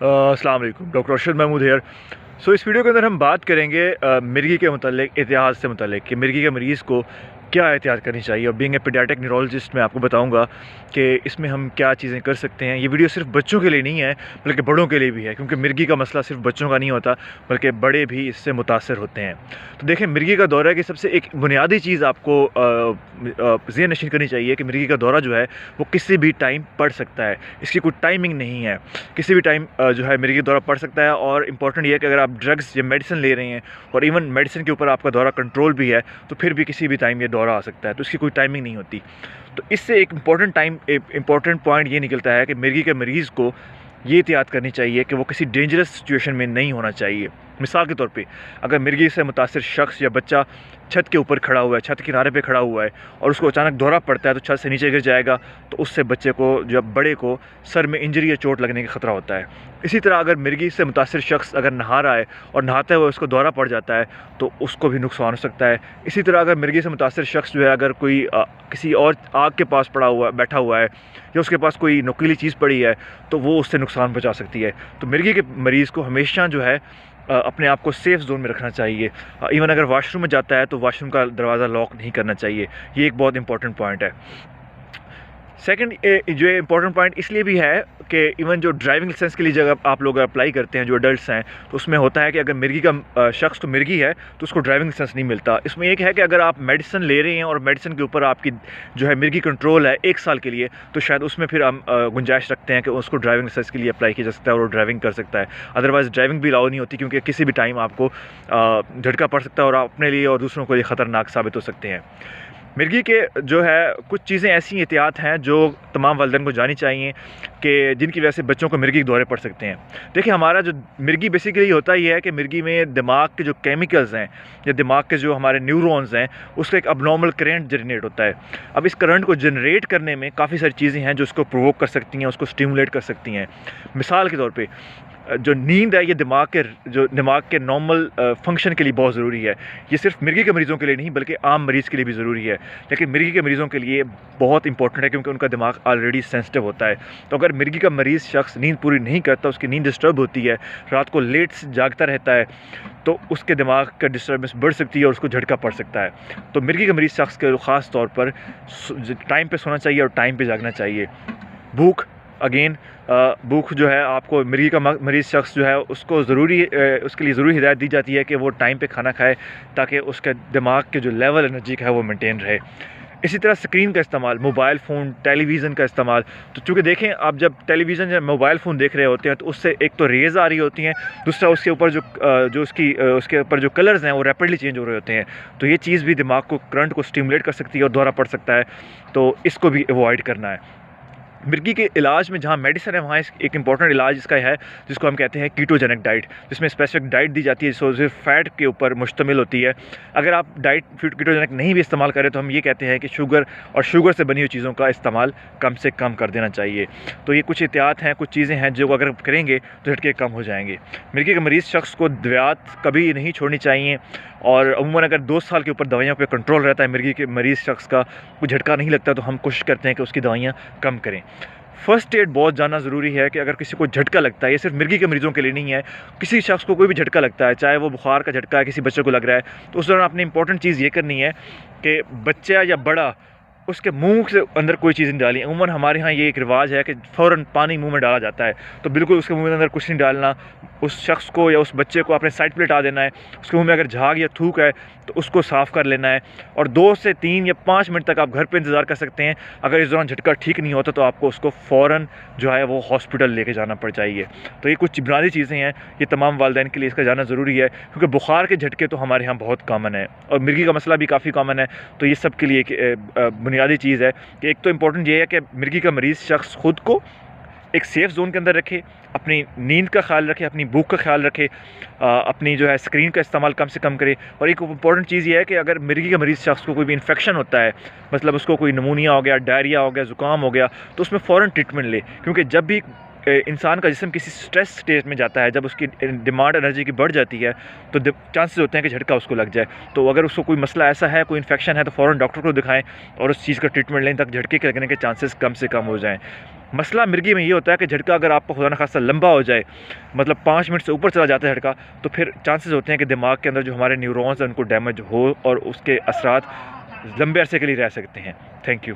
अस्सलाम वालेकुम, doctor Arshad Mahmood hair. इस वीडियो के अंदर हम बात करेंगे मिर्गी के मतलब इतिहास से मतलब कि मिर्गी के मरीज़ को क्या एहतियात करनी चाहिए। और बीइंग ए पीडियाट्रिक न्यूरोलॉजिस्ट मैं आपको बताऊंगा कि इसमें हम क्या चीज़ें कर सकते हैं। ये वीडियो सिर्फ बच्चों के लिए नहीं है बल्कि बड़ों के लिए भी है, क्योंकि मिर्गी का मसला सिर्फ बच्चों का नहीं होता बल्कि बड़े भी इससे मुतासर होते हैं। तो देखें, मिर्गी का दौरा की सबसे एक बुनियादी चीज़ आपको ज़हन नशीन करनी चाहिए कि मिर्गी का दौरा जो है वो किसी भी टाइम पड़ सकता है। इसकी कोई टाइमिंग नहीं है, किसी भी टाइम जो है मिर्गी का दौरा पड़ सकता है। और इम्पॉर्टेंट ये है कि अगर आप ड्रग्स या मेडिसिन ले रहे हैं और इवन मेडिसिन के ऊपर आपका दौरा कंट्रोल भी है तो फिर भी किसी भी टाइम ये दौरा आ सकता है, तो इसकी कोई टाइमिंग नहीं होती। तो इससे एक इम्पॉर्टेंट पॉइंट ये निकलता है कि मिर्गी के मरीज़ को ये एहतियात करनी चाहिए कि वो किसी डेंजरस सिचुएशन में नहीं होना चाहिए। मिसाल के तौर पे अगर मिर्गी से मुतासिर शख्स या बच्चा छत के ऊपर खड़ा हुआ है, छत किनारे पे खड़ा हुआ है और उसको अचानक दौरा पड़ता है तो छत से नीचे गिर जाएगा, तो उससे बच्चे को या बड़े को सर में इंजरी या चोट लगने का ख़तरा होता है। इसी तरह अगर मिर्गी से मुतासिर शख्स अगर नहा रहा है और नहाते हुए उसको दौरा पड़ जाता है तो उसको भी नुकसान हो सकता है। इसी तरह अगर मिर्गी से मुतासिर शख्स जो है अगर कोई किसी और आग के पास बैठा हुआ है या उसके पास कोई नुकीली चीज़ पड़ी है तो वो उससे नुकसान पहुँचा सकती है। तो मिर्गी के मरीज़ को हमेशा जो है अपने आप को सेफ़ जोन में रखना चाहिए। इवन अगर वाशरूम में जाता है तो वाशरूम का दरवाज़ा लॉक नहीं करना चाहिए। ये एक बहुत इंपॉर्टेंट पॉइंट है। सेकंड जो इम्पॉर्टेंट पॉइंट इसलिए भी है कि इवन जो ड्राइविंग लाइसेंस के लिए जब आप लोग अप्लाई करते हैं, जो एडल्ट्स हैं, तो उसमें होता है कि अगर मिर्गी का शख्स तो मिर्गी है तो उसको ड्राइविंग लाइसेंस नहीं मिलता। इसमें एक है कि अगर आप मेडिसिन ले रहे हैं और मेडिसिन के ऊपर आपकी जो है मिर्गी कंट्रोल है 1 साल के लिए, तो शायद उसमें फिर हम गुंजाइश रखते हैं कि उसको ड्राइविंग लाइसेंस के लिए अप्लाई किया जा सकता है और वो ड्राइविंग कर सकता है। अदरवाइज़ ड्राइविंग भी अलाउ नहीं होती, क्योंकि किसी भी टाइम आपको झटका पड़ सकता है और आप अपने लिए और दूसरों के लिए ख़तरनाक साबित हो सकते हैं। मिर्गी के जो है कुछ चीज़ें ऐसी एहतियात हैं जो तमाम वालिदैन को जानी चाहिए कि जिनकी वजह से बच्चों को मिर्गी के दौरे पड़ सकते हैं। देखिए, हमारा जो मिर्गी बेसिकली होता ही है कि मिर्गी में दिमाग के जो केमिकल्स हैं या दिमाग के जो हमारे न्यूरॉन्स हैं उसका एक अबनॉर्मल करंट जनरेट होता है। अब इस करंट को जनरेट करने में काफ़ी सारी चीज़ें हैं जो उसको प्रोवोक कर सकती हैं, उसको स्टिमुलेट कर सकती हैं। मिसाल के तौर पे जो नींद है ये दिमाग के नॉर्मल फंक्शन के लिए बहुत ज़रूरी है। ये सिर्फ मिर्गी के मरीज़ों के लिए नहीं बल्कि आम मरीज़ के लिए भी ज़रूरी है, लेकिन मिर्गी के मरीज़ों के लिए बहुत इंपॉर्टेंट है क्योंकि उनका दिमाग ऑलरेडी सेंसिटिव होता है। तो अगर मिर्गी का मरीज़ शख्स नींद पूरी नहीं करता, उसकी नींद डिस्टर्ब होती है, रात को लेट जागता रहता है, तो उसके दिमाग का डिस्टर्बेंस बढ़ सकती है और उसको झटका पड़ सकता है। तो मिर्गी के मरीज़ शख्स के ख़ास तौर पर टाइम पर सोना चाहिए और टाइम पर जागना चाहिए। भूख भूख जो है आपको मिर्गी का मरीज़ शख्स जो है उसको उसके लिए ज़रूरी हिदायत दी जाती है कि वो टाइम पे खाना खाए ताकि उसके दिमाग के जो लेवल एनर्जी का है वो मेंटेन रहे। इसी तरह स्क्रीन का इस्तेमाल, मोबाइल फ़ोन, टेलीविज़न का इस्तेमाल, तो चूँकि देखें आप जब टेलीविज़न या मोबाइल फ़ोन देख रहे होते हैं तो उससे एक तो रेज़ आ रही होती हैं, दूसरा उसके ऊपर उसके ऊपर जो कलर्स हैं वो रैपिडली चेंज हो रहे होते हैं। तो ये चीज़ भी दिमाग को करंट को स्टिमुलेट कर सकती है और दौरा पड़ सकता है, तो इसको भी अवॉइड करना है। मिर्गी के इलाज में जहाँ मेडिसिन है वहाँ एक इंपॉर्टेंट इलाज इसका है जिसको हम कहते हैं कीटोजेनिक डाइट, जिसमें स्पेसिफिक डाइट दी जाती है जो सिर्फ फ़ैट के ऊपर मुश्तमिल होती है। अगर आप डाइट कीटोजेनिक नहीं भी इस्तेमाल करें तो हम ये कहते हैं कि शुगर से बनी हुई चीज़ों का इस्तेमाल कम से कम कर देना चाहिए। तो ये कुछ एहतियात हैं, कुछ चीज़ें हैं जो अगर करेंगे तो झटके कम हो जाएंगे। मिर्गी के मरीज़ शख्स को दवात कभी नहीं छोड़नी चाहिए और अमूमन अगर 2 साल के ऊपर दवाइयों पे कंट्रोल रहता है मिर्गी के मरीज़ शख्स का, कोई झटका नहीं लगता, तो हम कोशिश करते हैं कि उसकी दवाइयाँ कम करें। फ़र्स्ट एड बहुत जानना ज़रूरी है कि अगर किसी को झटका लगता है, ये सिर्फ मिर्गी के मरीज़ों के लिए नहीं है, किसी शख्स को कोई भी झटका लगता है, चाहे वो बुखार का झटका है, किसी बच्चे को लग रहा है, तो उस दौरान आपने इंपॉर्टेंट चीज़ ये करनी है कि बच्चा या बड़ा उसके मुंह से अंदर कोई चीज़ नहीं डाली। अमूमन हमारे यहाँ ये एक रिवाज है कि फ़ौरन पानी मुंह में डाला जाता है, तो बिल्कुल उसके मुंह के अंदर कुछ नहीं डालना। उस शख्स को या उस बच्चे को अपने साइड पे लिटा देना है। उसके मुंह में अगर झाग या थूक है तो उसको साफ़ कर लेना है और 2 से 3 या 5 मिनट तक आप घर पे इंतज़ार कर सकते हैं। अगर इस दौरान झटका ठीक नहीं होता तो आपको उसको फ़ौरन जो है वो हॉस्पिटल लेके जाना पड़ चाहिए। तो ये कुछ बुनियादी चीज़ें हैं, ये तमाम वालिदैन के लिए इसका जानना ज़रूरी है, क्योंकि बुखार के झटके तो हमारे यहाँ बहुत कॉमन है और मिर्गी का मसला भी काफ़ी कॉमन है। तो ये सब के लिए एक बुनियादी चीज़ है कि एक तो इम्पॉर्टेंट ये है कि मिर्गी का मरीज़ शख्स ख़ुद को एक सेफ़ ज़ोन के अंदर रखे, अपनी नींद का ख्याल रखे, अपनी भूख का ख्याल रखे, अपनी जो है स्क्रीन का इस्तेमाल कम से कम करे। और एक इम्पॉर्टेंट चीज़ ये है कि अगर मिर्गी का मरीज़ शख्स को कोई भी इन्फेक्शन होता है, मतलब उसको कोई नमूनिया हो गया, डायरिया हो गया, ज़ुकाम हो गया, तो उसमें फ़ौरन ट्रीटमेंट ले, क्योंकि जब भी इंसान का जिस्म किसी स्ट्रेस स्टेट में जाता है, जब उसकी डिमांड एनर्जी की बढ़ जाती है तो चांसेस होते हैं कि झटका उसको लग जाए। तो अगर उसको कोई मसला ऐसा है, कोई इन्फेक्शन है, तो फ़ौरन डॉक्टर को दिखाएं और उस चीज़ का ट्रीटमेंट लें ताकि झटके के लगने के चांसेस कम से कम हो जाएं। मसला मिर्गी में ये होता है कि झटका अगर आपका खुदा न खासा लंबा हो जाए, मतलब 5 मिनट से ऊपर चला जाता है झटका, तो फिर चांसेस होते हैं कि दिमाग के अंदर जो हमारे न्यूरॉन्स हैं उनको डैमेज हो और उसके असरात लंबे अरसे के लिए रह सकते हैं। Thank you.